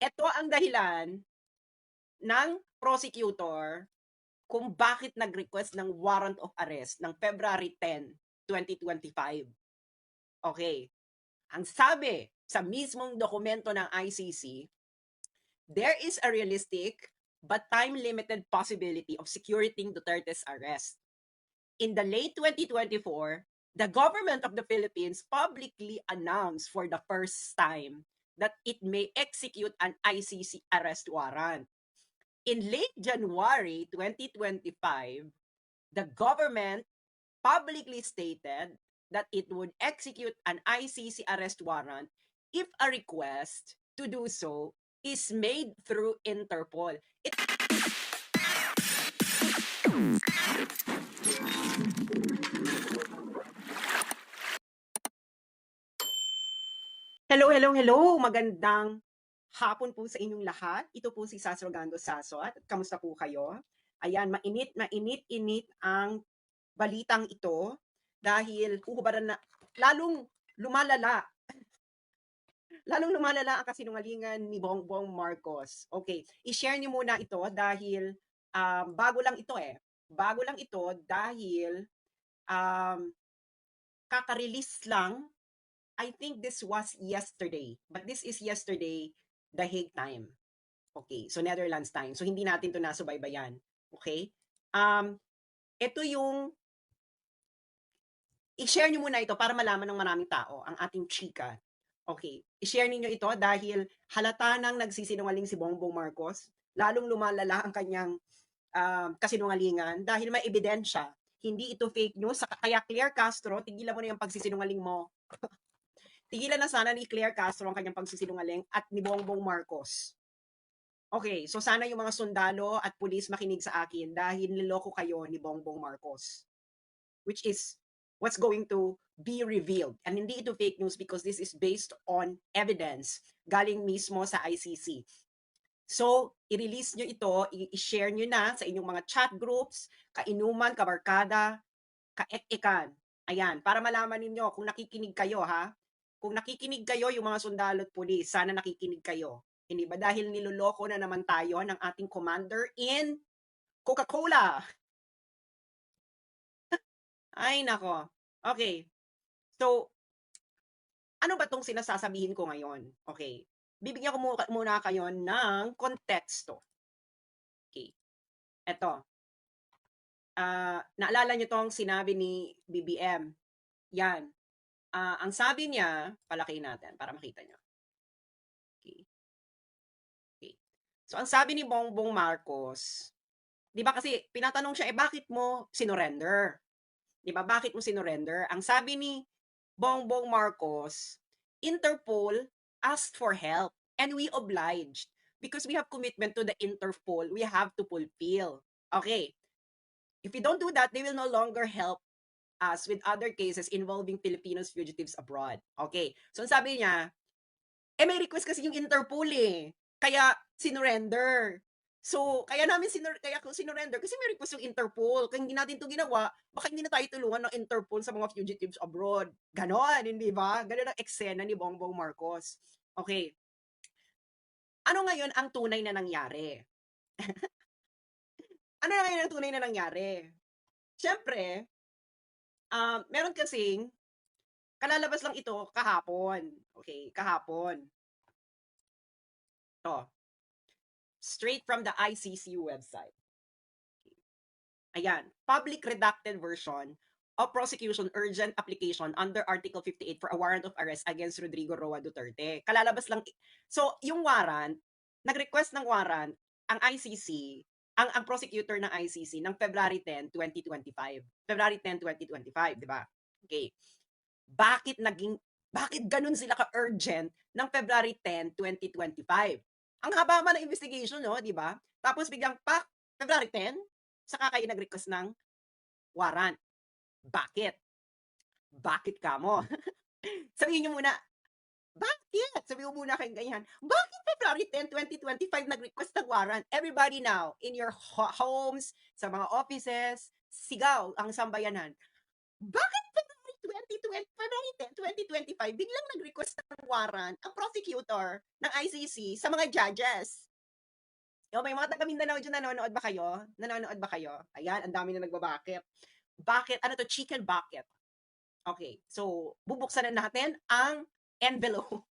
Ito ang dahilan ng prosecutor kung bakit nag-request ng warrant of arrest ng February 10, 2025. Okay. Ang sabi sa mismong dokumento ng ICC, there is a realistic but time-limited possibility of securing Duterte's arrest. In the late 2024, the government of the Philippines publicly announced for the first time that it may execute an ICC arrest warrant. In late January 2025, the government publicly stated that it would execute an ICC arrest warrant if a request to do so is made through Interpol. Hello. Magandang hapon po sa inyong lahat. Ito po si Sas Rogando Sasot. Kamusta po kayo? Ayan, mainit ang balitang ito dahil huhubaran na lalong lumalala ang kasinungalingan ni Bongbong Marcos. Okay, i-share niyo muna ito dahil bago lang ito dahil kaka-release lang. I think this was yesterday, but this is yesterday The Hague time. Okay, so Netherlands time. So hindi natin 'to nasubaybayan. Okay? Ito yung i-share niyo muna ito para malaman ng maraming tao ang ating chika. Okay, i-share niyo ito dahil halata nang nagsisinungaling si Bongbong Marcos, lalong lumalala ang kanyang kasinungalingan dahil may ebidensya. Hindi ito fake news. Kaya Claire Castro, tigilan mo na yung pagsisinungaling mo. Tigilan na sana ni Claire Castro ang kanyang pagsisinungaling at ni Bongbong Marcos. Okay, so sana yung mga sundalo at pulis makinig sa akin dahil niloko kayo ni Bongbong Marcos. Which is what's going to be revealed. And hindi ito fake news because this is based on evidence galing mismo sa ICC. So, i-release nyo ito, i-share nyo na sa inyong mga chat groups, kainuman, kabarkada, kaek-ekan. Ayan, para malaman ninyo kung nakikinig kayo, ha? Kung nakikinig kayo, yung mga sundalo at pulis, sana nakikinig kayo. Hindi ba dahil niloloko na naman tayo ng ating commander in Coca-Cola? Ay, nako. Okay. So, ano ba tong sinasasabihin ko ngayon? Okay. Bibigyan ko muna kayo ng konteksto. Okay. Ito. Naalala nyo tong sinabi ni BBM. Yan. Ang sabi niya, palakihin natin para makita nyo. Okay. Okay. So, ang sabi ni Bongbong Marcos, di ba kasi pinatanong siya, bakit mo sinurrender? Di ba, bakit mo sinurrender? Ang sabi ni Bongbong Marcos, Interpol asked for help and we obliged because we have commitment to the Interpol. We have to fulfill. Okay. If we don't do that, they will no longer help us with other cases involving Filipinos fugitives abroad. Okay. So, sabi niya, may request kasi yung Interpol eh. Kaya, sinurrender. So, kaya ko sinurrender kasi may request yung Interpol. Kaya hindi natin ito ginawa, baka hindi na tayo tulungan ng Interpol sa mga fugitives abroad. Ganon, hindi ba? Ganon ang eksena ni Bongbong Marcos. Okay. Ano ngayon ang tunay na nangyari? Ano na ngayon ang tunay na nangyari? Siyempre, meron kasing, kalalabas lang ito kahapon. Okay, kahapon. Ito. Straight from the ICC website. Ayan, public redacted version of prosecution urgent application under Article 58 for a warrant of arrest against Rodrigo Roa Duterte. Kalalabas lang. So, yung warrant, nag-request ng warrant ang ICC, ang prosecutor ng ICC ng February 10, 2025. February 10, 2025, di ba? Okay. Bakit ganun sila ka-urgent ng February 10, 2025? Ang haba man ng investigation, no, di ba? Tapos biglang February 10, saka kayo nag-request ng warrant. Bakit? Bakit ka mo? Sabihin nyo muna, bakit? Sabihin mo muna kayong ganyan. Bakit February 10, 2025 nag-request ng warrant? Everybody now, in your homes, sa mga offices, sigaw ang sambayanan. Bakit February February 10, 2025, biglang nag-request ng warrant ang prosecutor ng ICC sa mga judges. May mga taga Mindanao dyan, nanonood ba kayo? Nanonood ba kayo? Ayan, ang dami na nagbabakit. Bakit? Ano to? Chicken bucket. Okay, so bubuksan na natin ang envelope.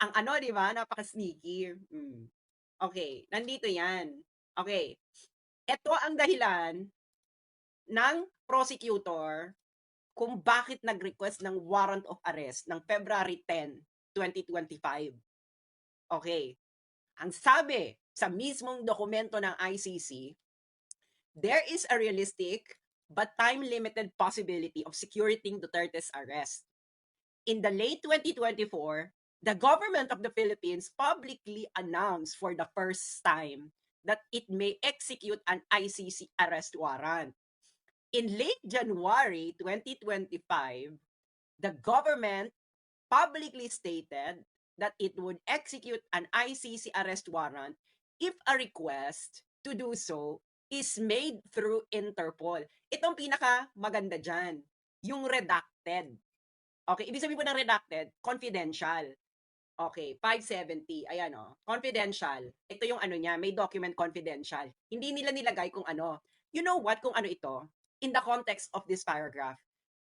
Ang ano, di ba? Napaka-sneaky. Okay, nandito yan. Okay, ito ang dahilan ng prosecutor kung bakit nag-request ng warrant of arrest ng February 10, 2025. Okay, ang sabi sa mismong dokumento ng ICC, there is a realistic but time-limited possibility of securing Duterte's arrest. In the late 2024, the government of the Philippines publicly announced for the first time that it may execute an ICC arrest warrant. In late January 2025, the government publicly stated that it would execute an ICC arrest warrant if a request to do so is made through Interpol. Itong pinaka maganda dyan, yung redacted. Okay, ibig sabihin po ng redacted, confidential. Okay, 570, ayan o, confidential. Ito yung ano niya, may document confidential. Hindi nila nilagay kung ano. You know what, kung ano ito? In the context of this paragraph,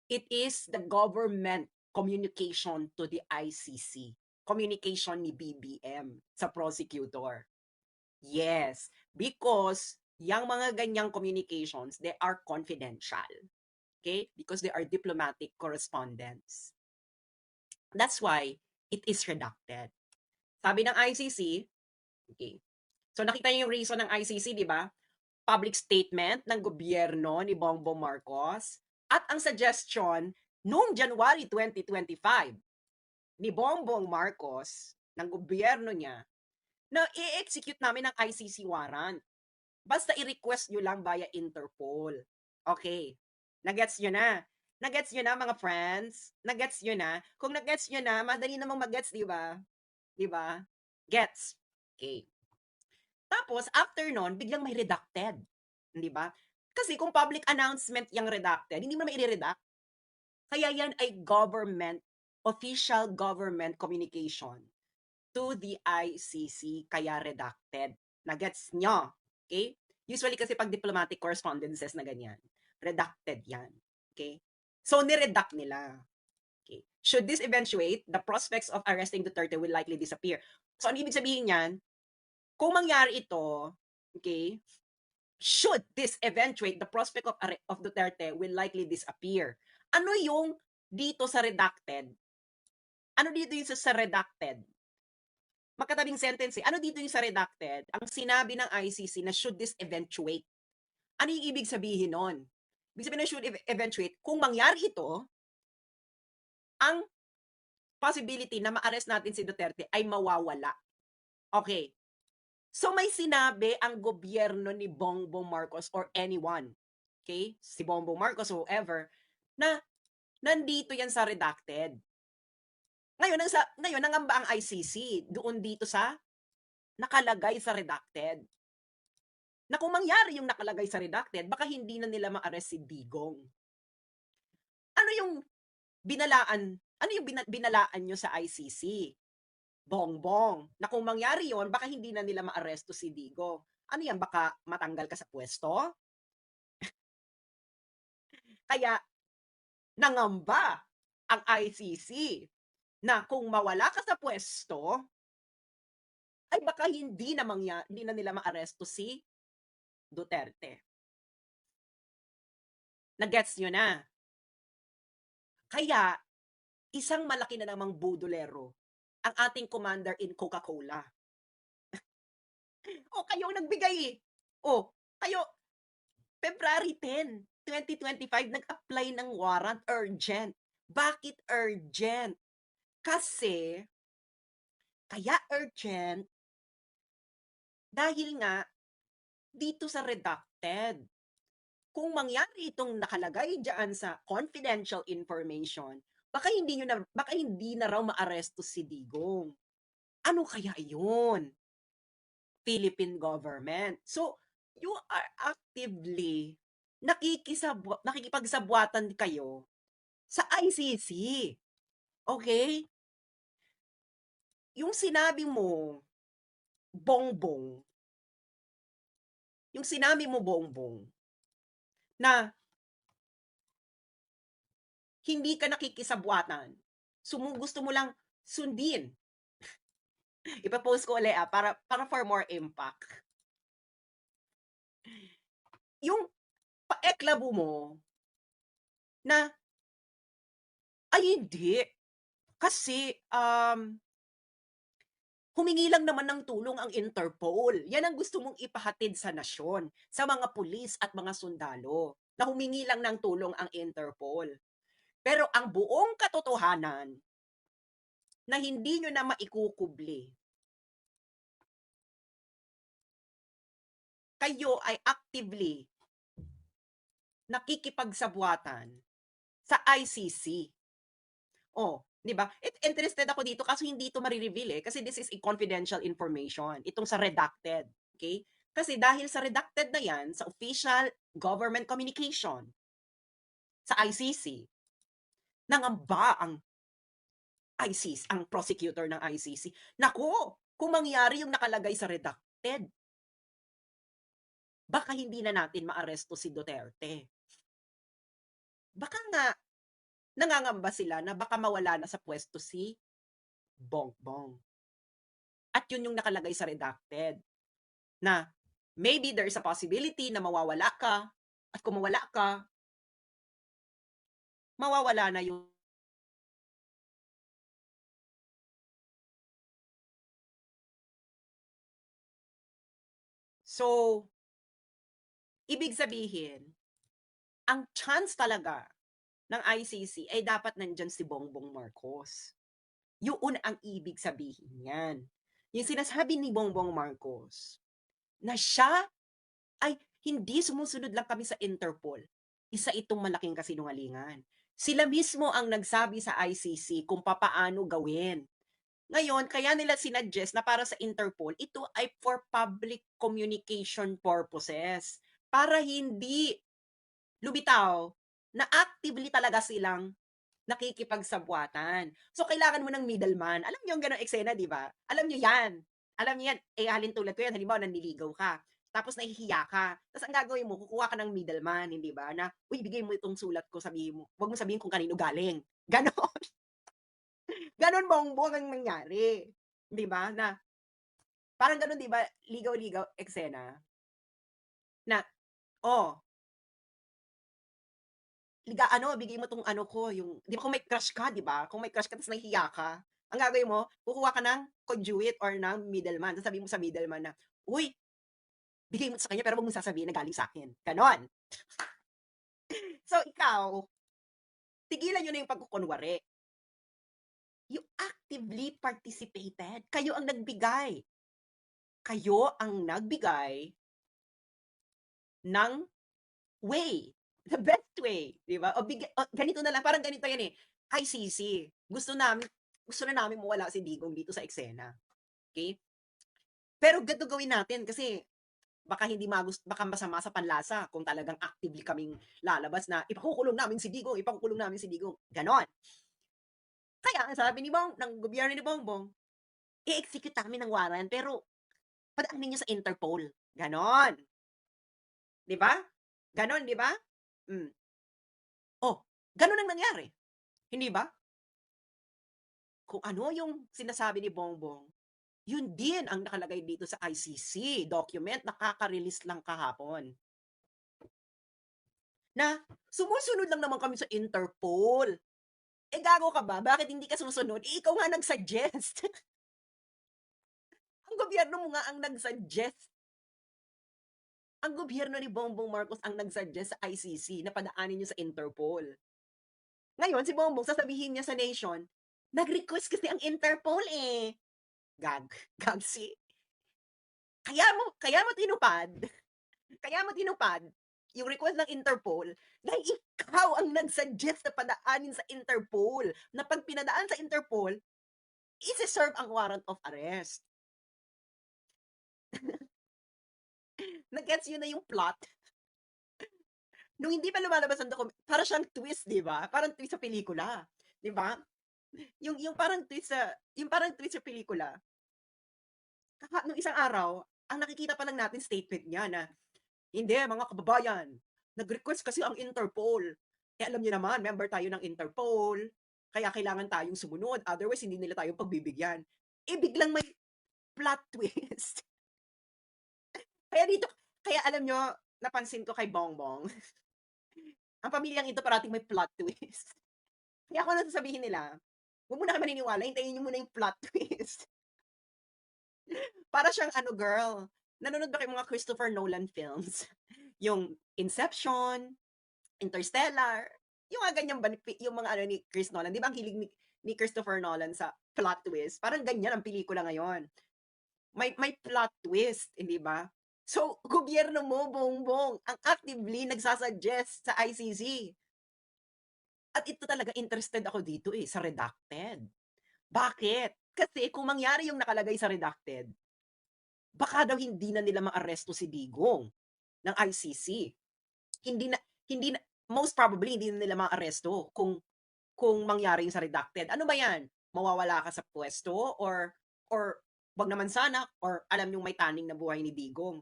it is the government communication to the ICC. Communication ni BBM sa prosecutor. Yes, because yung mga ganyang communications, they are confidential. Okay? Because they are diplomatic correspondence. That's why it is redacted. Sabi ng ICC, okay. So nakita niyo yung reason ng ICC, di ba? Public statement ng gobyerno ni Bongbong Marcos at ang suggestion noong January 2025 ni Bongbong Marcos ng gobyerno niya na i-execute namin ang ICC warrant. Basta i-request nyo lang via Interpol. Okay. Nagets nyo na. Nagets nyo na, mga friends? Nagets nyo na? Kung nagets nyo na, madali namang magets, di ba? Di ba? Gets. Okay. Tapos, after nun, biglang may redacted. Di ba? Kasi kung public announcement yung redacted, hindi mo naman i-redact. Kaya yan ay official government communication to the ICC, kaya redacted. Nagets nyo? Okay? Usually kasi pag diplomatic correspondences na ganyan, redacted yan. Okay? So, niredact nila. Okay. Should this eventuate, the prospects of arresting Duterte will likely disappear. So, ano ibig sabihin yan? Kung mangyari ito, okay, should this eventuate, the prospect of Duterte will likely disappear. Ano yung dito sa redacted? Ano dito yung sa redacted? Magkatabing sentence eh. Ano dito yung sa redacted? Ang sinabi ng ICC na should this eventuate. Ano yung ibig sabihin nun? Ibig sabihin na should eventuate, kung mangyari ito, ang possibility na ma-arrest natin si Duterte ay mawawala. Okay. So may sinabi ang gobyerno ni Bongbong Marcos or anyone, okay, si Bongbong Marcos or whoever, na nandito yan sa redacted. Ngayon nangamba ang ICC doon dito sa nakalagay sa redacted. Na kung mangyari yung nakalagay sa redacted, baka hindi na nila ma-arrest si Digong. Ano yung binalaan? Ano yung binalaan nyo sa ICC? Bongbong. Na kung mangyari yon, baka hindi na nila ma-arresto si Digong. Ano yan? Baka matanggal ka sa pwesto? Kaya nangamba ang ICC na kung mawala ka sa pwesto, ay baka hindi na nila ma-aresto si Duterte. Nagets nyo na? Kaya, isang malaki na namang budolero ang ating commander in Coca-Cola. O, kayo nagbigay eh. O, kayo, February 10, 2025, nag-apply ng warrant urgent. Bakit urgent? Kasi, kaya urgent, dahil nga, dito sa redacted, kung mangyari itong nakalagay diyan sa confidential information, baka hindi na raw maaresto si Digong. Ano kaya 'yun? Philippine government. So, you are actively nakikipagsabwatan kayo sa ICC. Okay? Yung sinabi mo, Bongbong, yung sinabi mo, Bongbong, na hindi ka nakikisabwatan. Gusto mo lang sundin. Ipa-post ko ulit para for more impact. Yung paeklabo mo na, ay hindi. Kasi, humingi lang naman ng tulong ang Interpol. Yan ang gusto mong ipahatid sa nasyon, sa mga pulis at mga sundalo, na humingi lang ng tulong ang Interpol. Pero ang buong katotohanan na hindi nyo na maikukubli, kayo ay actively nakikipagsabwatan sa ICC. Oh, 'di ba? Interested ako dito kaso hindi ito mare-reveal kasi this is a confidential information. Itong sa redacted, okay? Kasi dahil sa redacted na 'yan sa official government communication sa ICC, nangamba ang ICC, ang prosecutor ng ICC. Nako, kung mangyari yung nakalagay sa redacted, baka hindi na natin maaresto si Duterte. Baka nga nangangamba sila na baka mawala na sa pwesto si Bongbong. At yun yung nakalagay sa redacted na maybe there's a possibility na mawawala ka at kung mawala ka, mawawala na yung so, ibig sabihin, ang chance talaga ng ICC ay dapat nandyan si Bongbong Marcos. Yun ang ibig sabihin niyan. Yung sinasabi ni Bongbong Marcos na siya ay hindi sumusunod lang kami sa Interpol. Isa itong malaking kasinungalingan. Sila mismo ang nagsabi sa ICC kung papaano gawin. Ngayon, kaya nila sinuggest na para sa Interpol, ito ay for public communication purposes. Para hindi lumitaw na actively talaga silang nakikipagsabwatan. So, kailangan mo ng middleman. Alam niyo yung gano'ng eksena, di ba? Alam niyo yan. Alam niyo yan. Eh, halin tulad ko yan. Halimbawa, nanliligaw ka. Tapos nahihiya ka. Tapos ang gagawin mo, kukuha ka ng middleman, hindi ba? Na, uy, bigay mo itong sulat ko, sabihin mo. Huwag mo sabihin kung kanino galing. Ganon. Ganon bongbong ang nangyari. Di ba? Na, parang ganon, di ba? Ligaw-ligaw eksena. Na, oh, bigay mo tong ano ko, yung, di ba kung may crush ka, di ba? Kung may crush ka, tapos nahihiya ka, ang gagawin mo, kukuha ka ng conduit or ng middleman. Tapos sabihin mo sa middleman na, uy, bigay mo sa kanya, pero wag mo sasabihin na galing sa akin. Ganon. So, ikaw, tigilan nyo na yung pagkukunwari. You actively participated. Kayo ang nagbigay. Kayo ang nagbigay ng way. The best way. Di ba? Ganito na lang. Parang ganito yan eh. ICC. Gusto na namin mawala si Digong dito sa eksena. Okay? Pero ganito gawin natin kasi baka masama sa panlasa kung talagang actively kaming lalabas na ipakukulong namin si Digong. Ganon. Kaya sabi ng gobyerno ni Bongbong, i-execute namin ng warrant pero padaanin niyo sa Interpol. Ganon. Di ba? Ganon, di ba? Mm. Oh, ganon ang nangyari. Hindi ba? Kung ano yung sinasabi ni Bongbong, yun din ang nakalagay dito sa ICC document na kaka-release lang kahapon. Na sumusunod lang naman kami sa Interpol. Eh gago ka ba? Bakit hindi ka susunod? Eh, ikaw nga nag-suggest. Ang gobyerno mo nga ang nag-suggest. Ang gobyerno ni Bongbong Marcos ang nag-suggest sa ICC na padaanin niyo sa Interpol. Ngayon, si Bongbong, sasabihin niya sa nation, nag-request kasi ang Interpol eh. Gag. Gag si. Kaya mo tinupad yung request ng Interpol dahil ikaw ang nag-suggest na padaanin sa Interpol na pag pinadaan sa Interpol, isi-serve ang warrant of arrest. Nag-gets yun na yung plot nung hindi pa lumalabas ang para siyang twist, 'di ba? Parang twist sa pelikula, 'di ba? Yung parang twist sa pelikula, nung isang araw, ang nakikita pa lang natin statement niya na, "Hindi mga kababayan, nag-request kasi ang Interpol. Eh, alam niyo naman member tayo ng Interpol, kaya kailangan tayong sumunod, otherwise hindi nila tayo pagbibigyan." Eh, biglang may plot twist. Kaya dito kaya alam niyo, napansin ko kay Bongbong, ang pamilyang ito parating may plot twist. Kaya kung ano sasabihin nila, "Wag muna kayo maniniwala, hintayin niyo muna yung plot twist." Para siyang ano girl, nanonood ba kayo mga Christopher Nolan films? Yung Inception, Interstellar, yung mga ganyan ba yung mga ano ni Chris Nolan, 'di ba ang hilig ni Christopher Nolan sa plot twist? Parang ganyan ang pelikula ngayon. May plot twist, hindi ba? So, gobyerno mo, Bongbong, ang actively nagsa-suggest sa ICC. At ito talaga interested ako dito, eh, sa redacted. Bakit? Kasi kung mangyari yung nakalagay sa redacted, baka daw hindi na nila maaresto si Digong ng ICC. Hindi na hindi na most probably hindi na nila maaresto kung mangyari yung sa redacted. Ano ba 'yan? Mawawala ka sa puwesto or 'wag naman sana or alam niyong may taning na buhay ni Digong.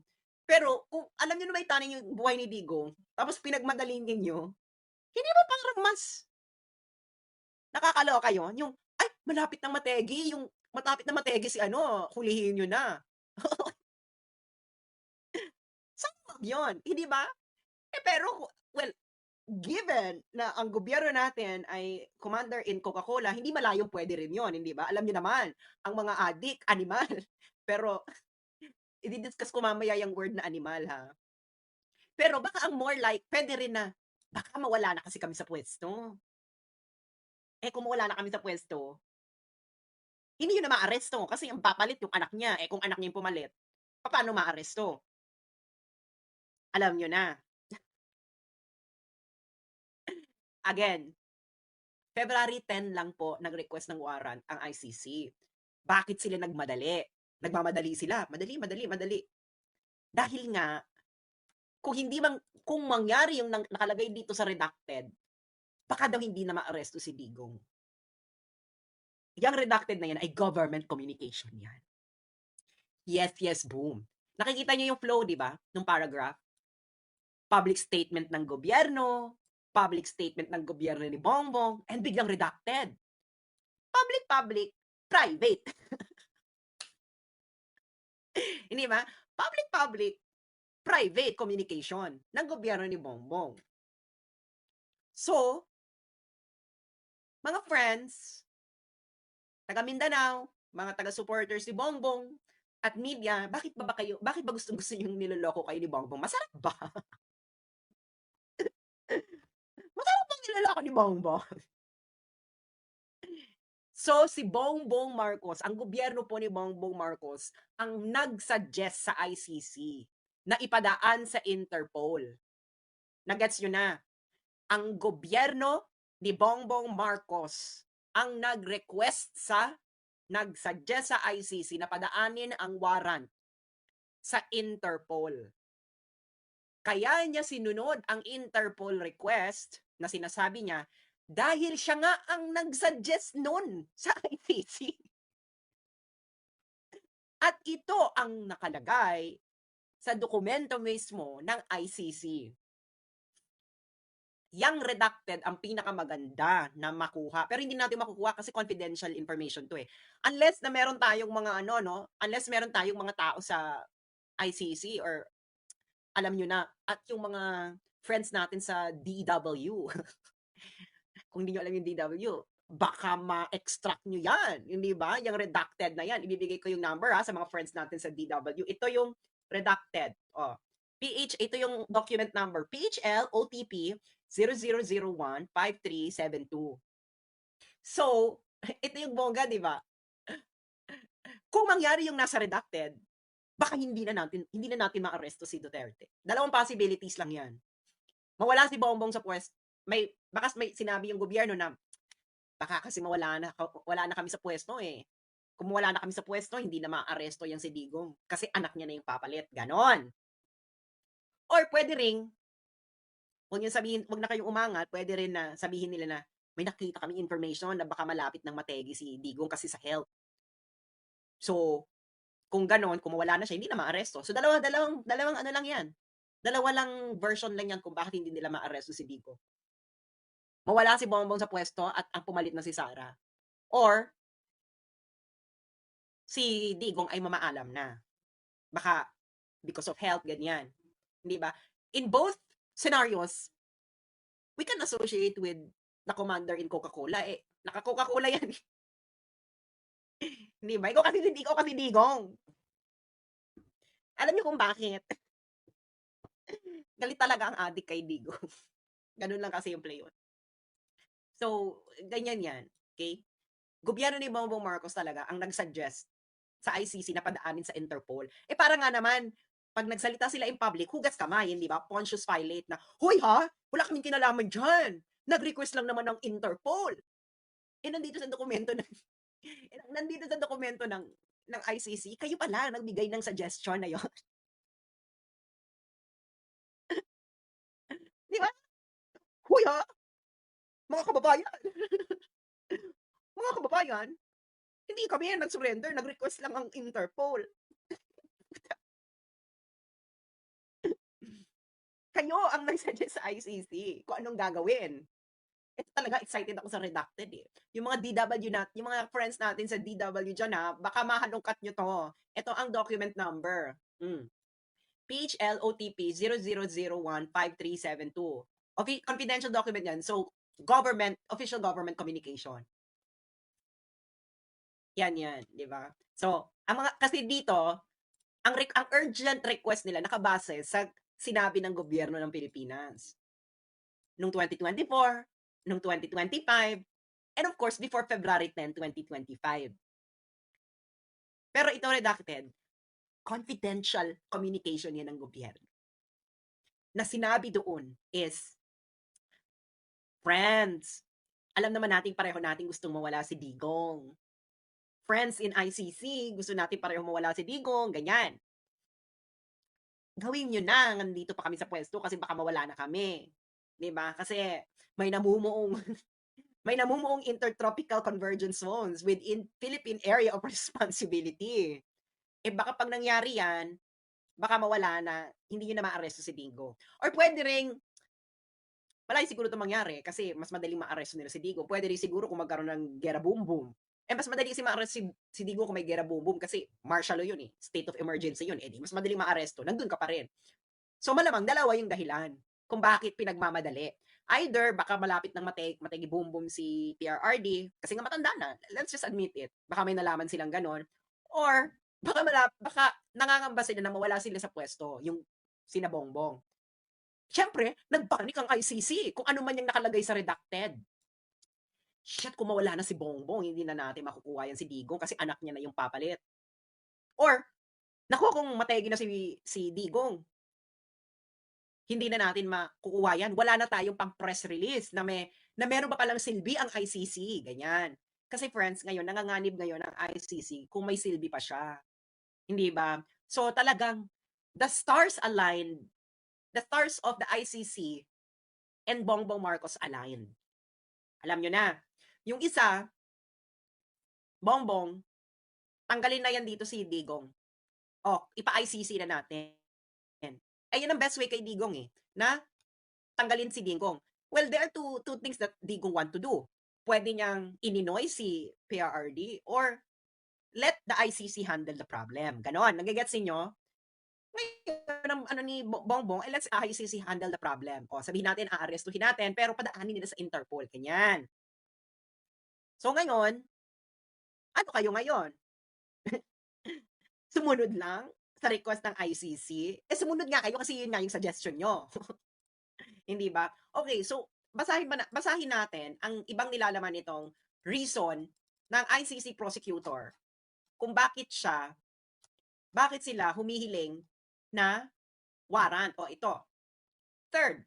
Pero kung alam niyo na may taning yung buhay ni Digong, tapos pinagmadali ninyo, hindi ba parang mas nakakaloka yun? Yung, "Ay malapit ng mategi, yung malapit na mategi si ano, hulihin niyo na." Sana yun, hindi ba? Eh, pero well, given na ang gobyerno natin ay commander in Coca-Cola, hindi malayong puwede rin yun, hindi ba? Alam niyo naman, ang mga adik animal. Pero i-di-discuss ko mamaya yung word na animal, ha. Pero baka ang more like puwede rin na, baka mawala na kasi kami sa puwesto. Eh, kung mawala na kami sa puwesto, hindi niyo na maaresto kasi ang papalit yung anak niya. Eh, kung anak niya yung pumalit, papaano maaresto? Alam niyo na. Again, February 10 lang po nag-request ng warrant ang ICC. Bakit sila nagmadali? Nagmamadali sila, madali, madali, madali. Dahil nga kung mangyari yung nakalagay dito sa redacted, baka daw hindi na maaresto si Digong. Yang redacted na yan ay government communication yan. Yes, yes, boom. Nakikita niyo yung flow, 'di ba, nung paragraph? Public statement ng gobyerno, public statement ng gobyerno ni Bongbong, and biglang redacted. Public, public, private. Hindi ba? Public, public, private communication ng gobyerno ni Bongbong. So, mga friends, taga Mindanao, mga taga-supporters ni Bongbong at media, bakit ba gustong-gusto niyong niloloko kayo ni Bongbong? Masarap ba? Masarap bang niloloko ni Bongbong? So, si Bongbong Marcos, ang gobyerno po ni Bongbong Marcos, ang nag-suggest sa ICC na ipadaan sa Interpol. Na-gets niyo na? Ang gobyerno ni Bongbong Marcos ang nag-suggest sa ICC na padaanin ang warrant sa Interpol. Kaya niya sinunod ang Interpol request na sinasabi niya dahil siya nga ang nag-suggest nun sa ICC. At ito ang nakalagay sa dokumento mismo ng ICC. Yang redacted ang pinakamaganda na makuha. Pero hindi natin makukuha kasi confidential information to eh. Unless na meron tayong mga ano, no? Unless meron tayong mga tao sa ICC or alam nyo na, at yung mga friends natin sa DW. Kung hindi nyo alam yung DW, baka ma-extract nyo yan. Hindi ba? Yung redacted na yan. Ibibigay ko yung number ha, sa mga friends natin sa DW. Ito yung redacted. Oh. Ito yung document number. PHL OTP 00015372. So, ito yung bongga, di ba? Kung mangyari yung nasa redacted, baka hindi na natin ma-aresto si Duterte. Dalawang possibilities lang yan. Mawala si Bongbong sa pwesto. Baka may sinabi yung gobyerno na baka kasi wala na kami sa pwesto eh. Kung wala na kami sa pwesto, hindi na ma-aresto yung si Digong kasi anak niya na yung papalit. Ganon. Or pwede ring Huwag niyo sabihin, huwag na kayong umangat, pwede rin na sabihin nila na, may nakita kaming information na baka malapit ng mategi si Digong kasi sa health. So, kung gano'n, kung mawala na siya, hindi na maaresto. So, dalawang ano lang yan. Dalawa lang version lang yan kung bakit hindi nila maaresto si Digong. Mawala si Bongbong sa pwesto at ang pumalit na si Sara. Or, si Digong ay mamaalam na. Baka because of health, ganyan. Hindi ba? In both scenarios, we can associate with the commander in Coca-Cola. Eh, naka-Coca-Cola yan. Hindi ba? Ikaw kasi Digong. Alam niyo kung bakit? Galit talaga ang adik kay Digong. Ganun lang kasi yung play yun. So, ganyan yan. Okay? Gobyerno ni Bongbong Marcos talaga ang nag-suggest sa ICC na padaanin sa Interpol. Eh para nga naman, pag nagsalita sila in public, hugas kamay, di ba? Conscious violate na, hoy ha, wala kaming kinalaman dyan. Nag-request lang naman ng Interpol. Eh nandito sa dokumento ng nandito sa dokumento ng ICC, kayo pala nagbigay ng suggestion na yon. Di ba? Hoy ha, mga kababayan. Mga kababayan, hindi kami nag-surrender, nag-request lang ang Interpol. Kayo ang nag-suggest sa ICC kung anong gagawin. Ito talaga, excited ako sa redacted eh. Yung mga DW yung mga friends natin sa DW dyan ha, baka mahalungkat nyo to. Ito ang document number. PHLOTP 00015372. Confidential document yan. So, official government communication. Yan, di ba? So, kasi dito, ang urgent request nila nakabase sa sinabi ng gobyerno ng Pilipinas. Noong 2024, noong 2025, and of course, before February 10, 2025. Pero ito redacted, confidential communication yan ng gobyerno. Na sinabi doon is, friends, alam naman natin pareho natin gustong mawala si Digong. Friends in ICC, gusto natin pareho mawala si Digong, ganyan. Gawin nyo na, nandito pa kami sa pwesto kasi baka mawala na kami. Diba? Kasi may namumuong intertropical convergence zones within Philippine Area of Responsibility. Eh baka pag nangyari yan, baka mawala na, hindi nyo na maaresto si Digong. Or pwede rin, wala siguro ito mangyari kasi mas madaling maaresto nila si Digong. Pwede rin siguro kung magkaroon ng gera boom boom. Eh mas madali kasi maaresto si Digong kung may gera boom boom kasi martial law yun eh. State of emergency yun. Eh di, mas madaling maaresto. Nandun ka pa rin. So malamang dalawa yung dahilan kung bakit pinagmamadali. Either baka malapit ng mategi boom boom si PRRD kasi nga matanda na. Let's just admit it. Baka may nalaman silang ganon. Or baka nangangamba sila na mawala sila sa pwesto, yung sina Bongbong. Siyempre, nagpanik ang ICC kung ano man yung nakalagay sa redacted. Shit, kung mawala na si Bongbong, hindi na natin makukuha yan si Digong kasi anak niya na yung papalit. Or, naku, kung mategi na si Digong, hindi na natin makukuha yan. Wala na tayong pang press release na meron ba palang silbi ang ICC, ganyan. Kasi friends, ngayon, nanganganib ngayon ang ICC kung may silbi pa siya. Hindi ba? So talagang, the stars aligned, the stars of the ICC and Bongbong Marcos aligned. Alam nyo na, yung isa, Bongbong, tanggalin na yan dito si Digong. Ipa-ICC na natin. Ayun ang best way kay Digong eh, na tanggalin si Digong. Well, there are two things that Digong want to do. Pwede niyang ininoy si PRRD or let the ICC handle the problem. Ganon. Nagigets niyo? Ngayon, ano ni Bongbong, let's ICC handle the problem. Sabihin natin, aarestuhin natin, pero padaanin nila sa Interpol. Ganyan. So ngayon, ano kayo ngayon? Sumunod lang sa request ng ICC? Sumunod nga kayo kasi yun nga yung suggestion nyo. Hindi ba? Okay, so basahin natin ang ibang nilalaman nitong reason ng ICC prosecutor kung bakit sila humihiling na warrant. Ito. Third,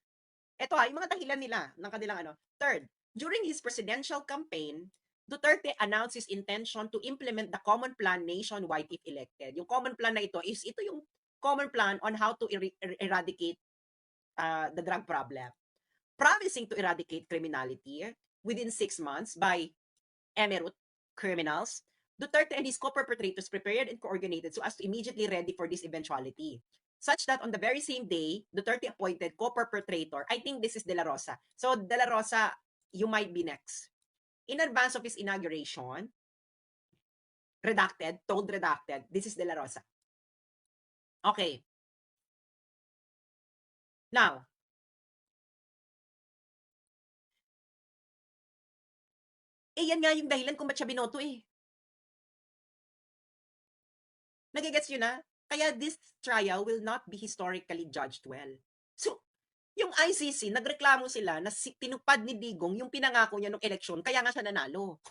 ito yung mga dahilan nila ng kanilang Third, during his presidential campaign, Duterte announced his intention to implement the common plan nationwide if elected. Yung common plan na ito yung common plan on how to eradicate the drug problem. promising to eradicate criminality within 6 months by emerald criminals, Duterte and his co-perpetrators prepared and coordinated so as to immediately ready for this eventuality. Such that on the very same day, Duterte appointed co-perpetrator, I think this is De La Rosa. So, De La Rosa, you might be next. In advance of his inauguration, redacted, this is De La Rosa. Okay. Now, yan nga yung dahilan kung ba't siya binoto eh. Nagigets nyo na? Kaya this trial will not be historically judged well. So, yung ICC, nagreklamo sila na tinupad ni Digong yung pinangako niya nung eleksyon, kaya nga siya nanalo.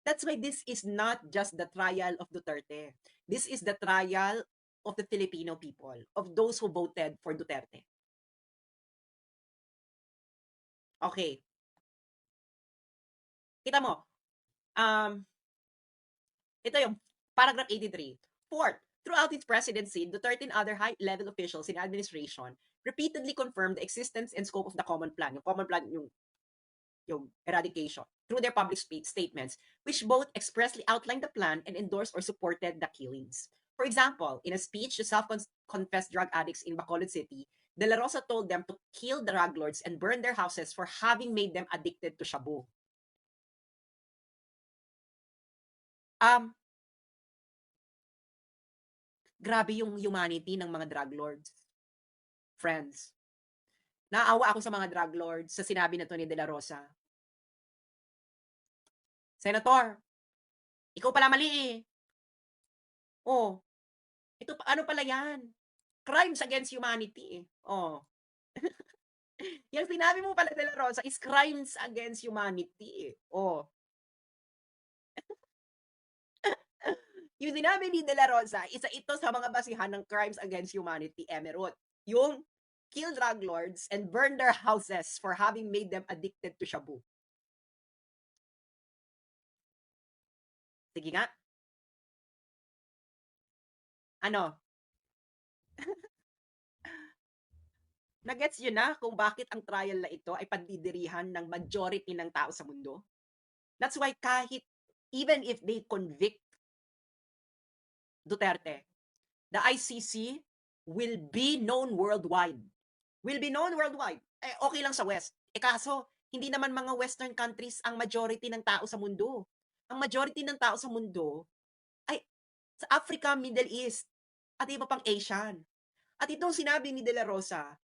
That's why this is not just the trial of Duterte. This is the trial of the Filipino people, of those who voted for Duterte. Okay. Kita mo, ito yung paragraph 83. Fourth, throughout its presidency, Duterte and other high-level officials in administration repeatedly confirmed the existence and scope of the common plan. Yung common plan, yung eradication, through their public statements, which both expressly outlined the plan and endorsed or supported the killings. For example, in a speech to self-confessed drug addicts in Bacolod City, De La Rosa told them to kill the drug lords and burn their houses for having made them addicted to shabu. Grabe yung humanity ng mga drug lords. Friends. Naawa ako sa mga drug lords sa sinabi na to ni De La Rosa. Senator, ikaw pala mali eh. Oh, ito ano pala yan? Crimes against humanity eh. Oh. Yung sinabi mo pala De La Rosa is crimes against humanity eh. Oh. Yung sinabi ni De La Rosa, isa ito sa mga basihan ng crimes against humanity, Emerald. Yung kill drug lords and burn their houses for having made them addicted to shabu. Sige nga. Ano? Nagets yun na kung bakit ang trial na ito ay pandidirihan ng majority ng tao sa mundo? That's why kahit, even if they convict Duterte, the ICC will be known worldwide. Will be known worldwide. Eh, okay lang sa West. Eh kaso, hindi naman mga Western countries ang majority ng tao sa mundo. Ang majority ng tao sa mundo ay sa Africa, Middle East, at iba pang Asian. At itong sinabi ni De La Rosa,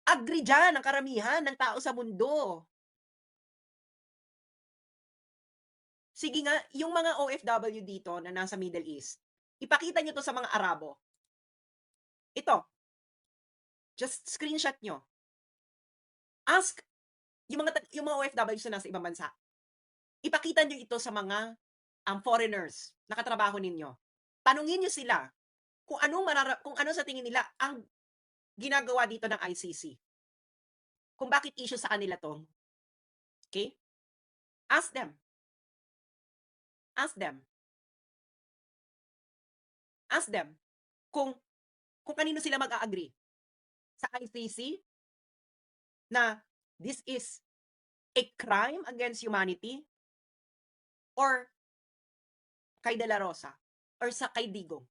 agree dyan ang karamihan ng tao sa mundo. Sige nga, yung mga OFW dito na nasa Middle East, ipakita nyo to sa mga Arabo. Ito, just screenshot nyo. Ask yung mga OFW na nasa ibang bansa. Ipakita nyo ito sa mga foreigners na katrabaho ninyo. Tanungin nyo sila kung ano sa tingin nila ang ginagawa dito ng ICC. Kung bakit issue sa kanila to. Okay? Ask them. Ask them. Ask them kung kanino sila mag-a-agree. Sa ICC na this is a crime against humanity or kay De La Rosa or sa kay Digong.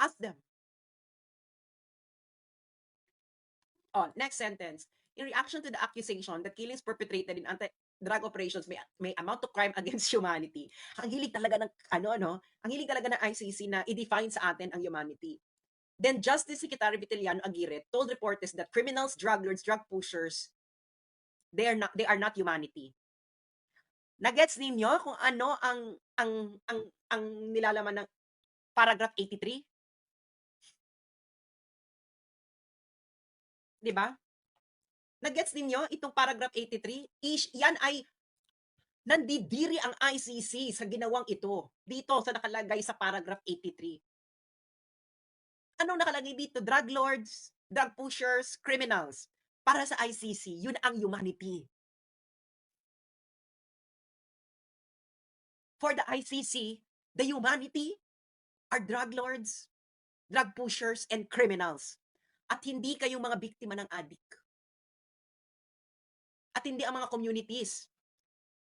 Ask them. Oh, next sentence. In reaction to the accusation that killings perpetrated in anti-drug operations may amount to crime against humanity. Ang hilig talaga ng ang hilig talaga ng ICC na i-define sa atin ang humanity. Then Justice Secretary Vitiliano Aguirre told reporters that criminals, drug lords, drug pushers, they are not humanity. Nagets ninyo kung ano ang nilalaman ng paragraph 83? 'Di ba? Nagets ninyo itong paragraph 83? Yan ay nandidiri ang ICC sa ginawang ito. Dito sa nakalagay sa paragraph 83. Anong nakalagay dito? Drug lords, drug pushers, criminals. Para sa ICC, yun ang humanity. For the ICC, the humanity are drug lords, drug pushers, and criminals. At hindi kayong mga biktima ng addict. at hindi ang mga communities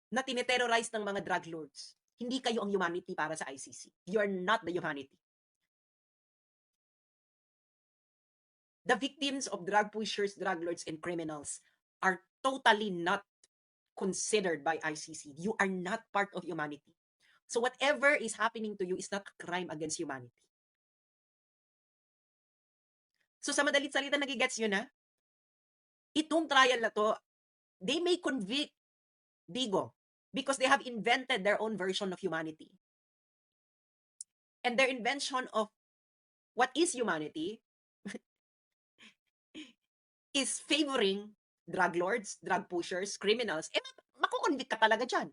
na tineterrorize ng mga drug lords. Hindi kayo ang humanity para sa ICC. You are not the humanity. The victims of drug pushers, drug lords, and criminals are totally not considered by ICC. You are not part of humanity. So whatever is happening to you is not a crime against humanity. So sa madalit salita, nagigets nyo na? Itong trial na to, they may convict Digo because they have invented their own version of humanity. And their invention of what is humanity is favoring drug lords, drug pushers, criminals. Makukonvict ka talaga dyan.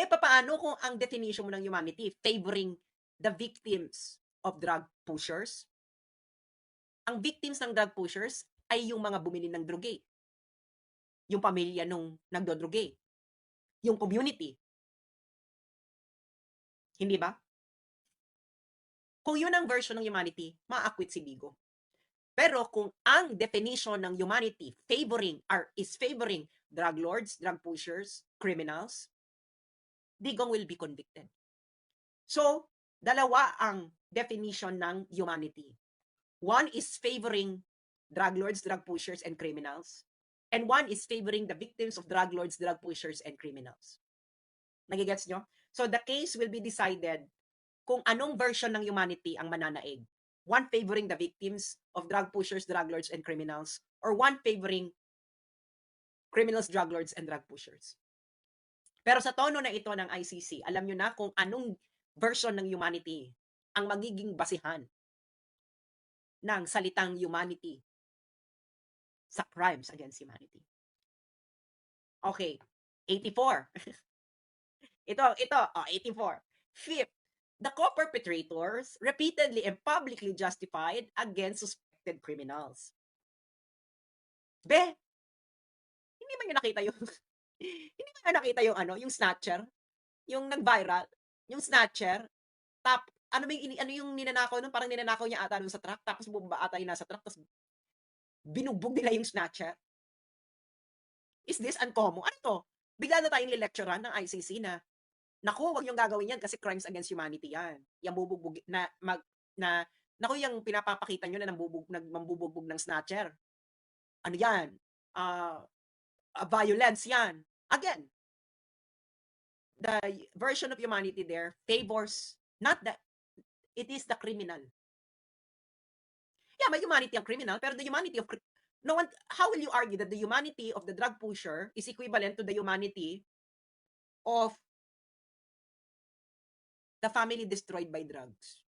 Papaano kung ang definition mo ng humanity favoring the victims of drug pushers? Ang victims ng drug pushers ay yung mga bumili ng droge. Yung pamilya nung nagdodroge. Yung community. Hindi ba? Kung yun ang version ng humanity, ma-acquit si Digo. Pero kung ang definition ng humanity is favoring drug lords, drug pushers, criminals, Digong will be convicted. So, dalawa ang definition ng humanity. One is favoring drug lords, drug pushers, and criminals. And one is favoring the victims of drug lords, drug pushers, and criminals. Nagigets nyo? So, the case will be decided kung anong version ng humanity ang mananaig. One favoring the victims of drug pushers, drug lords, and criminals, or one favoring criminals, drug lords, and drug pushers. Pero sa tono na ito ng ICC, alam nyo na kung anong version ng humanity ang magiging basihan ng salitang humanity sa crimes against humanity. Okay, 84. ito, 84. Fifth, the co-perpetrators repeatedly and publicly justified against suspected criminals. Hindi man nyo nakita yung hindi man nakita yung yung snatcher, yung nag-viral, yung snatcher, ano yung ninanakaw nun, parang ninanakaw niya ata nun sa truck, tapos bumaba ata yung nasa truck, tapos binugbog nila yung snatcher. Is this uncommon? Ano to? Bigla na tayong nilecturean ng ICC na, naku, wag yung gagawin yan kasi crimes against humanity yan. Yung bubugbog, naku, yung pinapapakita nyo na mambubugbog ng snatcher. Ano yan? Violence yan. Again, the version of humanity there favors it is the criminal. Yeah, may humanity ang criminal, pero the humanity of how will you argue that the humanity of the drug pusher is equivalent to the humanity of the family destroyed by drugs?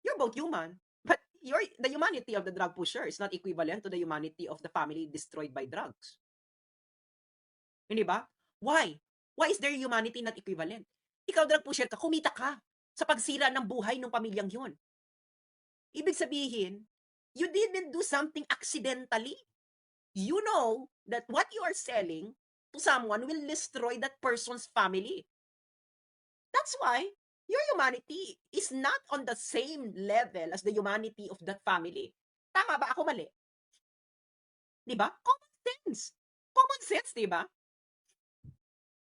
You're both human, but the humanity of the drug pusher is not equivalent to the humanity of the family destroyed by drugs. Hindi ba? Why? Why is their humanity not equivalent? Ikaw, drug pusher ka, kumita ka sa pagsira ng buhay ng pamilyang yun. Ibig sabihin, you didn't do something accidentally. You know that what you are selling to someone will destroy that person's family. That's why your humanity is not on the same level as the humanity of that family. Tama ba? Ako mali? Diba? Common sense. Common sense, diba?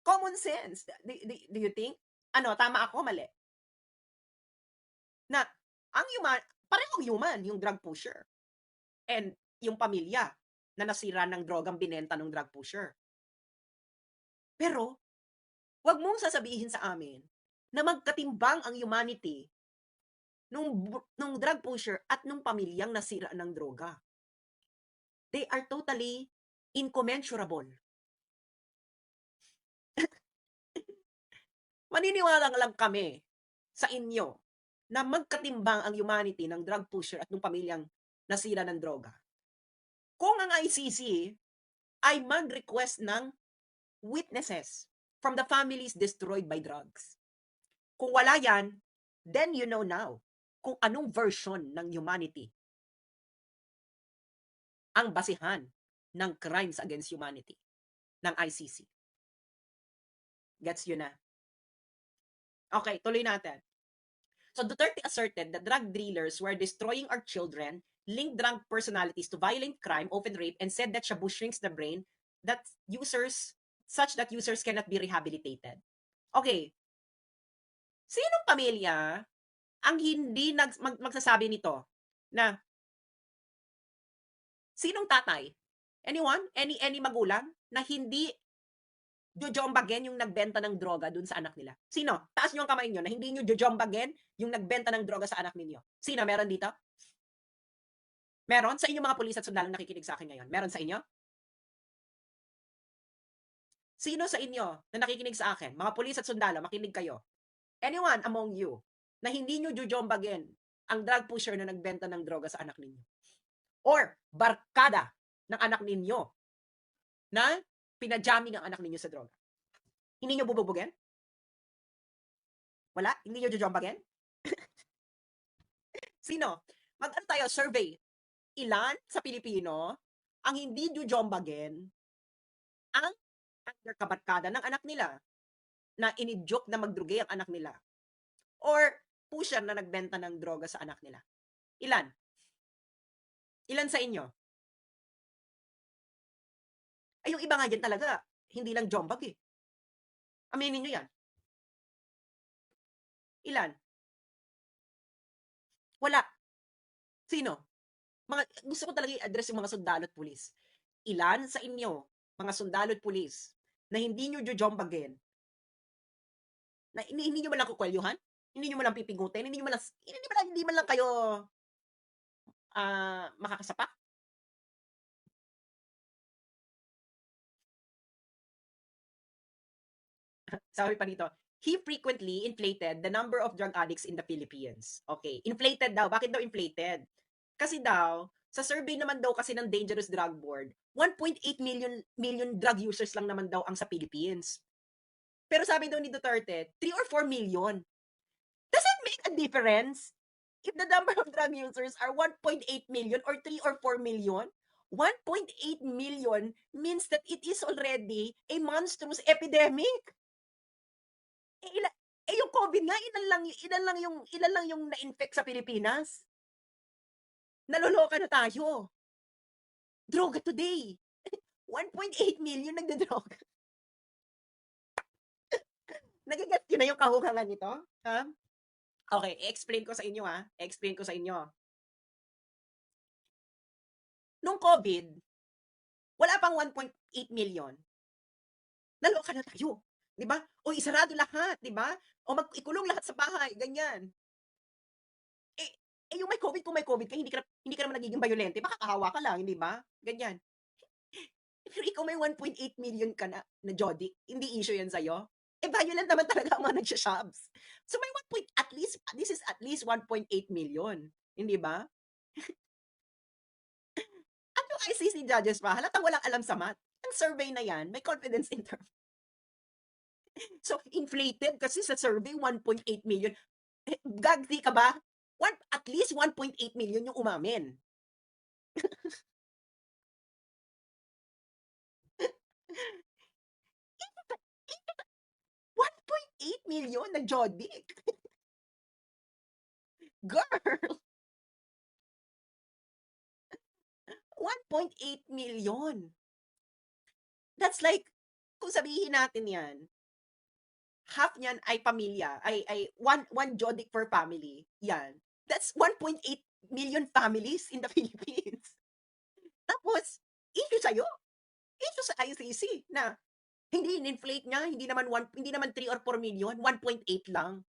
Common sense. Do you think? Tama ako, mali? Na, parehong human, yung drug pusher. And yung pamilya na nasira ng drogang binenta ng drug pusher. Pero, wag mong sasabihin sa amin na magkatimbang ang humanity nung drug pusher at nung pamilyang nasira ng droga. They are totally incommensurable. Maniniwala lang kami sa inyo na magkatimbang ang humanity ng drug pusher at ng pamilyang nasira ng droga kung ang ICC ay mag-request ng witnesses from the families destroyed by drugs. Kung wala yan, then you know now kung anong version ng humanity ang basihan ng crimes against humanity ng ICC. Gets you na? Okay, tuloy natin. So Duterte asserted that drug dealers were destroying our children, linked drunk personalities to violent crime, often rape, and said that shabu shrinks the brain that users such that users cannot be rehabilitated. Okay, sinong pamilya ang hindi magsasabi nito na sinong tatay? Anyone? Any magulang na hindi jojombagen yung nagbenta ng droga dun sa anak nila? Sino? Taas niyo ang kamay niyo na hindi niyo jojombagen yung nagbenta ng droga sa anak ninyo. Sino? Meron dito? Meron? Sa inyo mga pulis at sundalong nakikinig sa akin ngayon? Meron sa inyo? Sino sa inyo na nakikinig sa akin? Mga pulis at sundalo, makinig kayo. Anyone among you na hindi nyo jojombagen ang drug pusher na nagbenta ng droga sa anak ninyo? Or barkada ng anak ninyo na pinajaming ang anak ninyo sa droga? Hindi nyo bububugin? Wala? Hindi nyo jojombagen? Sino? Mag-ano tayo, survey. Ilan sa Pilipino ang hindi jojombagen ang kabarkada ng anak nila na inidyok na magdruge ang anak nila? Or pusher na nagbenta ng droga sa anak nila? Ilan? Ilan sa inyo? Ay, yung iba nga dyan talaga, hindi lang jombag eh. Aminin nyo yan. Ilan? Wala. Sino? Gusto ko talaga i-address yung mga sundalo at pulis. Ilan sa inyo, mga sundalo at pulis, na hindi nyo jojombagin, na hindi nyo man lang kukwelyuhan, hindi nyo man lang pipigutin, hindi man lang kayo makakasapa? Sabi pa dito, he frequently inflated the number of drug addicts in the Philippines. Okay, inflated daw. Bakit daw inflated? Kasi daw, sa survey naman daw kasi ng Dangerous Drug Board, 1.8 million drug users lang naman daw ang sa Philippines. Pero sabi daw ni Duterte, 3 or 4 million. Does it make a difference if the number of drug users are 1.8 million or 3 or 4 million? 1.8 million means that it is already a monstrous epidemic. Yung COVID nga, ilan lang yung na-infect sa Pilipinas. Naloloka na tayo. Droga today. 1.8 million nagdodroga. Nagigets yun na yung kahukangan nito? Ha? Okay, i-explain ko sa inyo ha. I-explain ko sa inyo. Nung COVID, wala pang 1.8 million. Naloka na tayo. Di ba? O isarado lahat, di ba? O ikulong lahat sa bahay, ganyan. Yung may COVID, kung may COVID ka, hindi ka naman nagiging violente, baka kahawa ka lang, hindi ba? Ganyan. Pero ikaw may 1.8 million ka na Jody, hindi issue yan sa'yo. Violent naman talaga ang mga nagsha-shabs. So may this is at least 1.8 million. Hindi ba? At yung ICC judges pa, halatang walang alam sa math. Ang survey na yan, may confidence interval. So, inflated kasi sa survey, 1.8 million. Gagdi ka ba? At least 1.8 million yung umamin. 1.8 million na Jodic. Girl! 1.8 million. That's like, kung sabihin natin yan, half niyan ay pamilya, ay one Jodic per family. Yan. That's 1.8 million families in the Philippines. Tapos, issue sa'yo. Issue sa ICC na hindi in-inflate niya, hindi naman 3 or 4 million, 1.8 lang.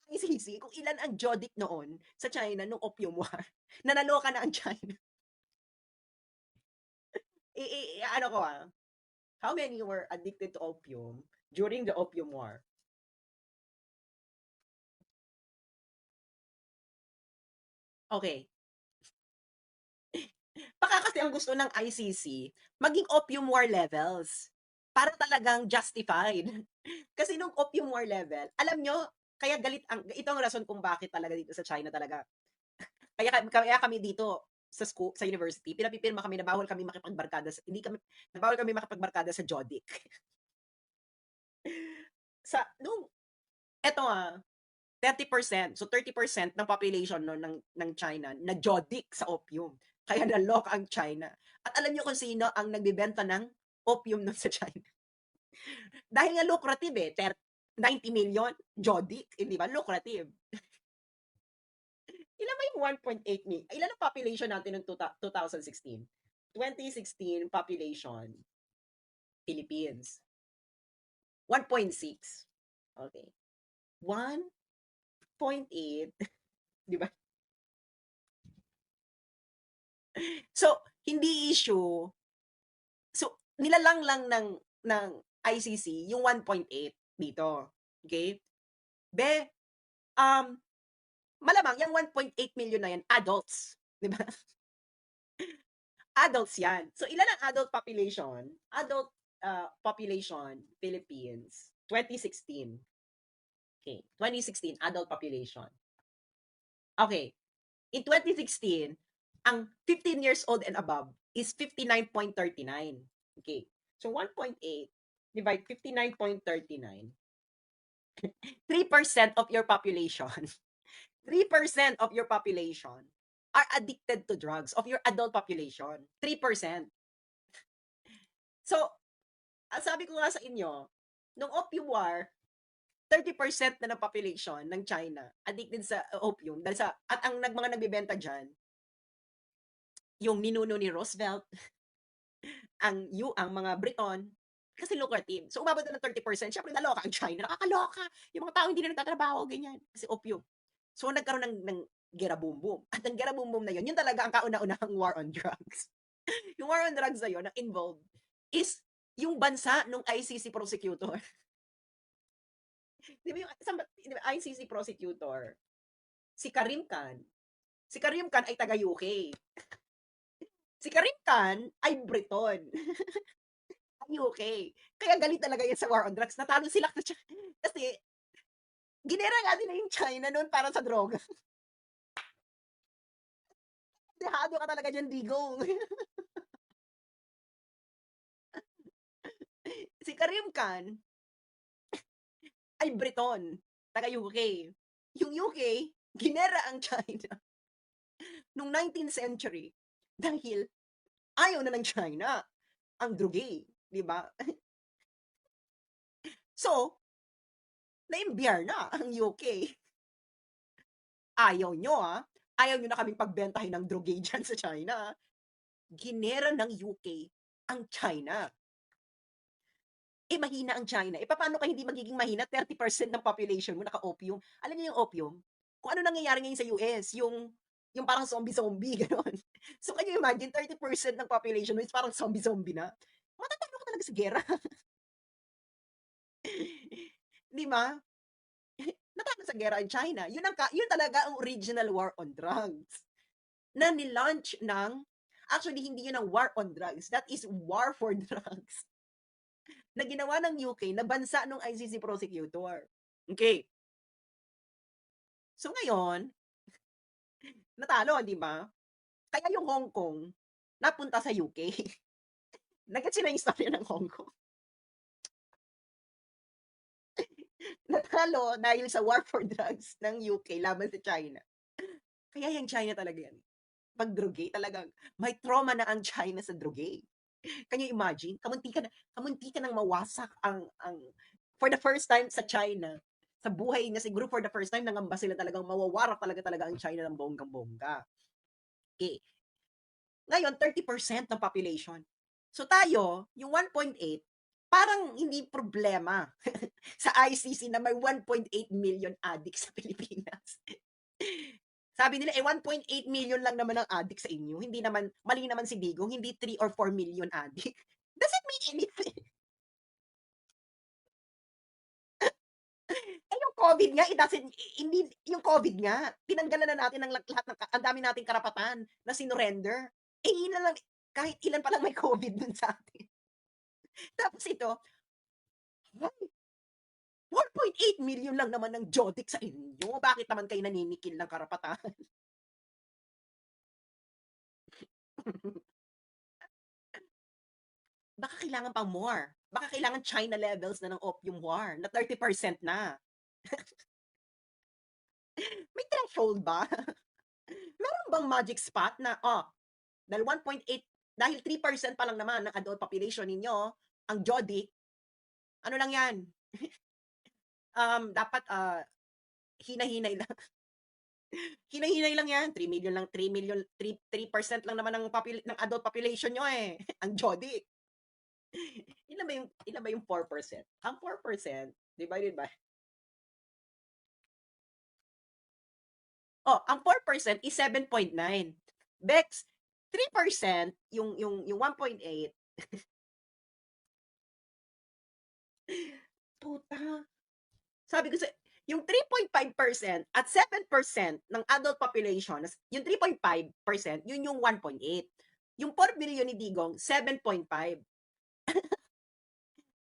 ICC kung ilan ang Jodic noon sa China nung Opium War. Nanaloka na ang China. Ano ko how many were addicted to opium during the Opium War? Okay. Baka kasi ang gusto ng ICC, maging Opium War levels. Para talagang justified. Kasi nung Opium War level, alam nyo, kaya galit ito ang rason kung bakit talaga dito sa China talaga. Kaya kami dito sa school, sa university, pinapipirma kami na bawal kami makipagbarkada sa Jodic. Eto 30%. So 30% ng population no, ng China na jodic sa opium. Kaya naloka ang China. At alam niyo kung sino ang nagbebenta ng opium nun sa China? Dahil nga lucrative eh. 90 million, jodic, hindi ba? Lucrative. Ilan ba yung 1.8 million? Ilan ang population natin noong 2016? 2016 population, Philippines. 1.6. Okay. 1.8, di ba? So, hindi issue. So, nilalang lang ng ICC yung 1.8 dito. Okay? Be, um, malamang yung 1.8 million na yan, adults. Di ba? Adults yan. So, ilan ang adult population? Adult population, Philippines, 2016. Okay, 2016, adult population. Okay, in 2016, ang 15 years old and above is 59.39. Okay, so 1.8 divide 59.39. 3% of your population, 3% of your population are addicted to drugs, of your adult population. 3%. So, ang sabi ko nga sa inyo, nung opium war, 30% na ng population ng China addicted sa opium dahil sa at ang mga nagbebenta diyan yung ninuno ni Roosevelt, ang mga Briton kasi lucrative. So umabot na ng 30%. Syempre naloka ang China, nakakaloka. Yung mga tao hindi na nagtatrabaho ganyan kasi opium. So nagkaroon ng gera boom boom. At ang gera boom boom na yun talaga ang kauna-unahang war on drugs. Yung war on drugs na yun, ang involved is yung bansa nung ICC prosecutor. Di ba yung ICC prosecutor, si Karim Khan. Si Karim Khan ay taga UK. Si Karim Khan ay Briton. UK. Kaya galit talaga yan sa war on drugs. Natalo sila kasi ginera nga nila yung China noon para sa droga. Dehado ka talaga dyan, digong. Si Karim Khan ay Briton, taga UK. Yung UK, ginera ang China noong 19th century dahil ayaw na ng China ang drugi, di ba? So, naimbyar na ang UK. Ayaw nyo ayaw nyo na kaming pagbentahin ng drugi dyan sa China. Ginera ng UK ang China. Mahina ang China. Paano ka hindi magiging mahina? 30% ng population mo naka-opium. Alam niyo yung opium? Kung ano nangyayari ngayon sa US, yung parang zombie-zombie, gano'n. So, can you imagine, 30% ng population mo is parang zombie-zombie na? Matatalo ka talaga sa gera. Di ba? Natalo sa gera ang China. Yun talaga ang original war on drugs. Na nilaunch actually, hindi yun ang war on drugs. That is war for drugs. Na ginawa ng UK na bansa ng ICC prosecutor. Okay. So ngayon, natalo, di ba? Kaya yung Hong Kong, napunta sa UK. Nagets sila yung istorya ng Hong Kong. Natalo dahil sa war for drugs ng UK laban sa China. Kaya yung China talaga yan. Pag drugi, talagang may trauma na ang China sa drugi. Can you imagine? Kamunti ka nang mawasak ang for the first time sa China. Sa buhay niya siguro for the first time nangamba sila talagang mawawarak talaga ang China ng bonggang-bongga. Okay. Ngayon, 30% ng population. So tayo, yung 1.8, parang hindi problema sa ICC na may 1.8 million addicts sa Pilipinas. Sabi nila, 1.8 million lang naman ang addict sa inyo. Hindi naman, mali naman si Digong, hindi 3 or 4 million addict. Does it mean anything? Yung COVID nga, hindi, yung COVID nga, tinanggalan na natin ng lahat ang dami nating karapatan na sinurrender. Ilan lang, kahit ilan pa lang may COVID dun sa atin. Tapos ito, 1.8 million lang naman ng jodik sa inyo. Bakit naman kayo naninikil ng karapatan? Baka kailangan pang more. Baka kailangan China levels na ng opium war na 30% na. May threshold ba? Meron bang magic spot na, dahil 1.8, dahil 3% pa lang naman ng adult population ninyo, ang Jodic, ano lang yan, dapat, hinay-hinay lang. Hinay-hinay lang yan, 3 million lang, 3 million, 3% lang naman ng adult population nyo eh, ang Jodic. Ilan ba yung 4%? Ang 4% divided by, ang 4% is 7.9. Bex, 3%, yung 1.8, puta. Sabi ko sa, yung 3.5% at 7% ng adult population, yung 3.5%, yun yung 1.8. Yung 4 billion ni Digong, 7.5.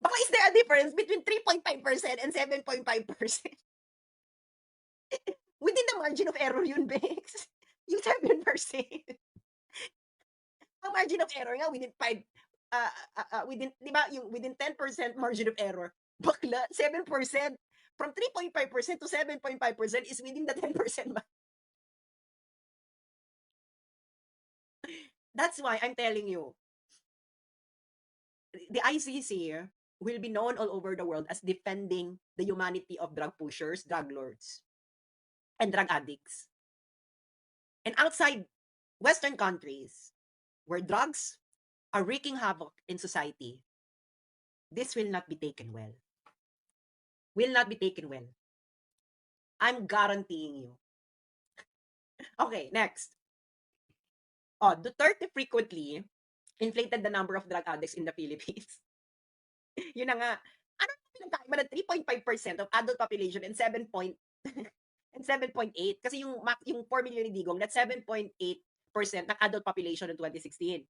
Baka is there a difference between 3.5% and 7.5%? Within the margin of error yun, Bex. Yung 7%. Ang margin of error nga within 5, within, di ba, yung within 10% margin of error. Bakla, 7%. From 3.5% to 7.5% is within the 10%. That's why I'm telling you, the ICC will be known all over the world as defending the humanity of drug pushers, drug lords, and drug addicts. And outside Western countries, where drugs are wreaking havoc in society, this will not be taken well. Will not be taken well. I'm guaranteeing you. Okay, next. Duterte frequently inflated the number of drug addicts in the Philippines. Yun na nga. Ano pinagkaiba ng 3.5% of adult population and 7.8? Kasi yung 4 million ni Digong, that's 7.8% ng adult population in 2016.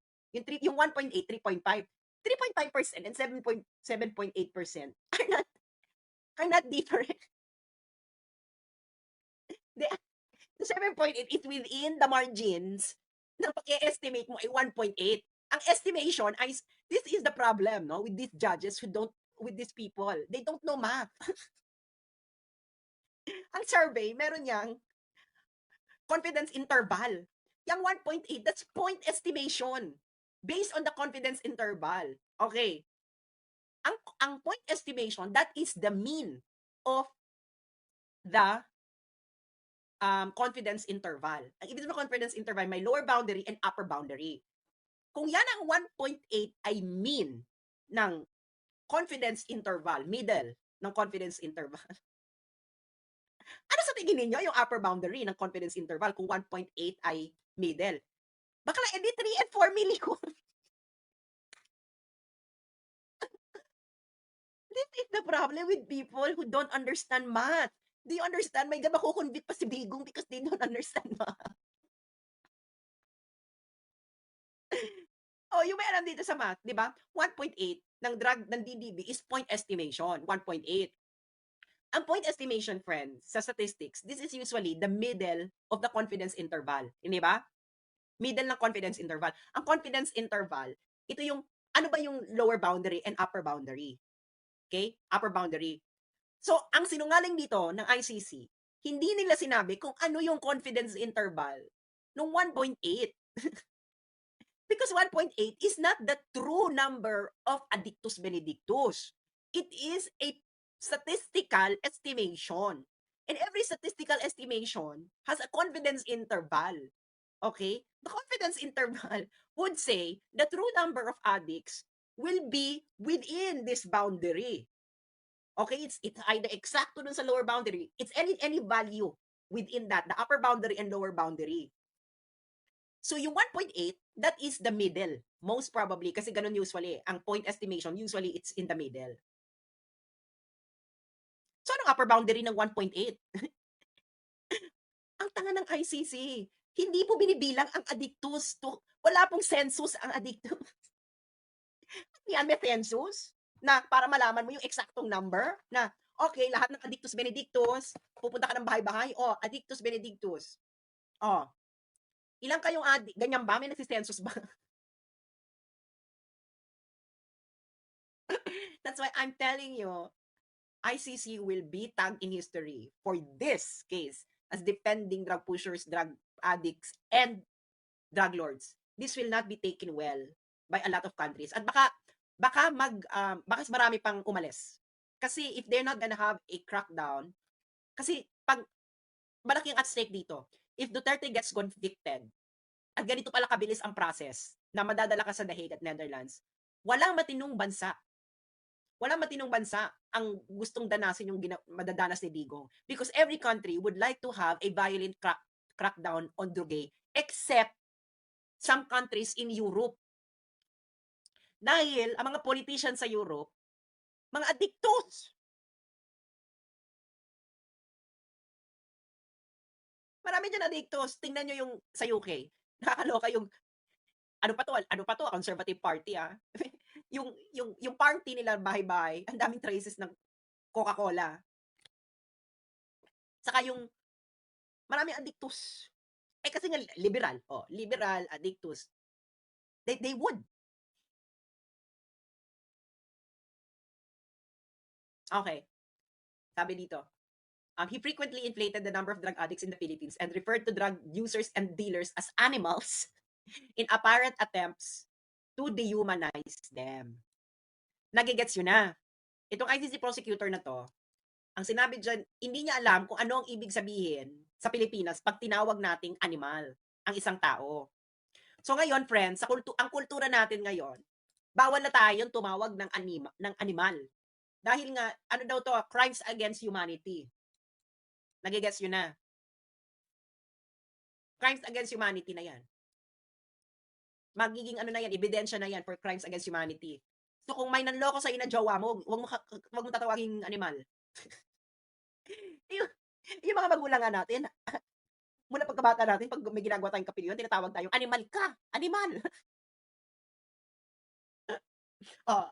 Yung 1.8, 3.5. 3.5% and 7.8% are not different. The 7.8 is within the margins ng pag-estimate mo ay 1.8. Ang estimation ay, this is the problem, no, with these judges with these people, they don't know math. Ang survey, meron yang confidence interval. Yung 1.8, that's point estimation based on the confidence interval. Okay. Ang point estimation, that is the mean of the confidence interval. Ang ibig sabihin ng confidence interval, may lower boundary and upper boundary. Kung yan ang 1.8 ay mean ng confidence interval, middle ng confidence interval, ano sa tingin ninyo yung upper boundary ng confidence interval kung 1.8 ay middle? Bakla, edi 3 and 4 million. This is the problem with people who don't understand math. Do you understand? May gaba kukonvict pa si Bigong because they don't understand math. Yung may alam dito sa math, di ba? 1.8 ng drug ng DDB is point estimation, 1.8. Ang point estimation, friends, sa statistics, this is usually the middle of the confidence interval. Hindi ba? Middle ng confidence interval. Ang confidence interval, ito yung, ano ba yung lower boundary and upper boundary? Okay? Upper boundary. So, ang sinungaling dito ng ICC, hindi nila sinabi kung ano yung confidence interval ng 1.8. Because 1.8 is not the true number of addictus benedictus. It is a statistical estimation. And every statistical estimation has a confidence interval. Okay? The confidence interval would say the true number of addicts will be within this boundary. Okay? It's either exacto dun sa lower boundary. It's any value within that, the upper boundary and lower boundary. So yung 1.8, that is the middle. Most probably, kasi ganun usually. Ang point estimation, usually it's in the middle. So anong upper boundary ng 1.8? Ang tanga ng ICC. Hindi po binibilang ang addictus. Wala pong census ang addictus. Yan, may census na para malaman mo yung eksaktong number na, okay, lahat ng addictus benedictus, pupunta ka ng bahay-bahay, addictus benedictus. Ilang kayong ganyan ba? May nagsisensus ba? That's why I'm telling you, ICC will be tagged in history for this case. as defending drug pushers, drug addicts, and drug lords. This will not be taken well by a lot of countries. At baka marami pang umalis. Kasi if they're not gonna have a crackdown, kasi pag malaking at stake dito, if Duterte gets convicted, at ganito pala kabilis ang process na madadala ka sa The Hague at Netherlands, walang matinong bansa ang gustong danasin yung madadanas ni Digong. Because every country would like to have a violent crackdown on Duguay, except some countries in Europe. Dahil ang mga politicians sa Europe, mga addictos. Marami dyan addictos. Tingnan nyo yung sa UK. Nakakaloka yung, ano pa to, Conservative Party yung party nila bahay-bahay, ang daming traces ng Coca-Cola. Saka yung maraming addictus. Kasi nga liberal, addictus. They would. Okay. Sabi dito, he frequently inflated the number of drug addicts in the Philippines and referred to drug users and dealers as animals in apparent attempts to dehumanize them. Nagigets yun na. Itong ICC prosecutor na to, ang sinabi dyan, hindi niya alam kung ano ang ibig sabihin sa Pilipinas pag tinawag nating animal ang isang tao. So ngayon, friends, ang kultura natin ngayon, bawal na tayong tumawag ng animal. Dahil nga, ano daw to, crimes against humanity. Nagigets yun na. Crimes against humanity na yan. Magiging ano na yan, ebidensya na yan for crimes against humanity. So kung may nanloko sa ina jowa mo, wag mo tatawaging animal. yung mga magulang nga natin, mula pagkabata natin, pag may ginagawa tayong kapilyon, tinatawag tayong animal ka, animal.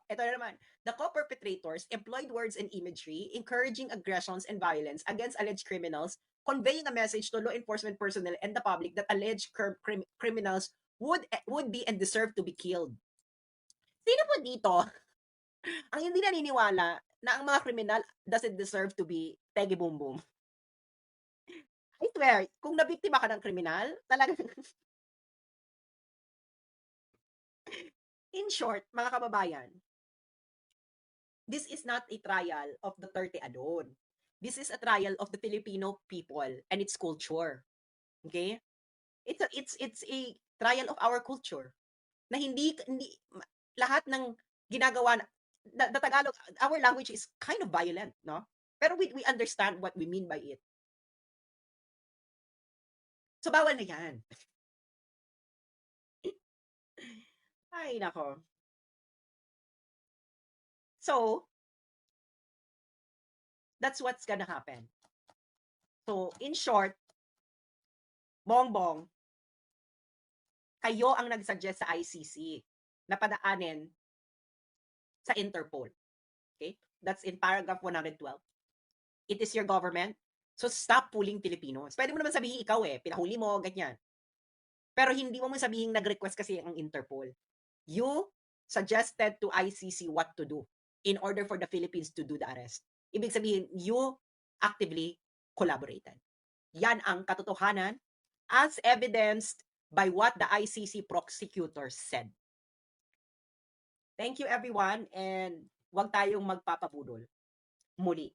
Ito na naman. The co-perpetrators employed words and imagery encouraging aggressions and violence against alleged criminals, conveying a message to law enforcement personnel and the public that alleged criminals would be and deserve to be killed. Sino po dito ang hindi naniniwala na ang mga kriminal doesn't deserve to be tegi boom boom? I swear, kung nabiktima ka ng kriminal, talagang in short, mga kababayan, this is not a trial of Duterte alone. This is a trial of the Filipino people and its culture. Okay? It's a trial of our culture. Na hindi lahat ng ginagawa the Tagalog, our language is kind of violent, no? Pero we understand what we mean by it. So bawal na 'yan. Ay nako. So, that's what's gonna happen. So, in short, Bongbong, kayo ang nag-suggest sa ICC na padaanin sa Interpol. Okay? That's in paragraph 112. It is your government, so stop fooling Filipinos. Pwede mo naman sabihin ikaw pinahuli mo, ganyan. Pero hindi mo sabihin nag-request kasi ang Interpol. You suggested to ICC what to do in order for the Philippines to do the arrest. Ibig sabihin, you actively collaborated. Yan ang katotohanan as evidenced by what the ICC prosecutor said. Thank you everyone and huwag tayong magpapabudol. Muli.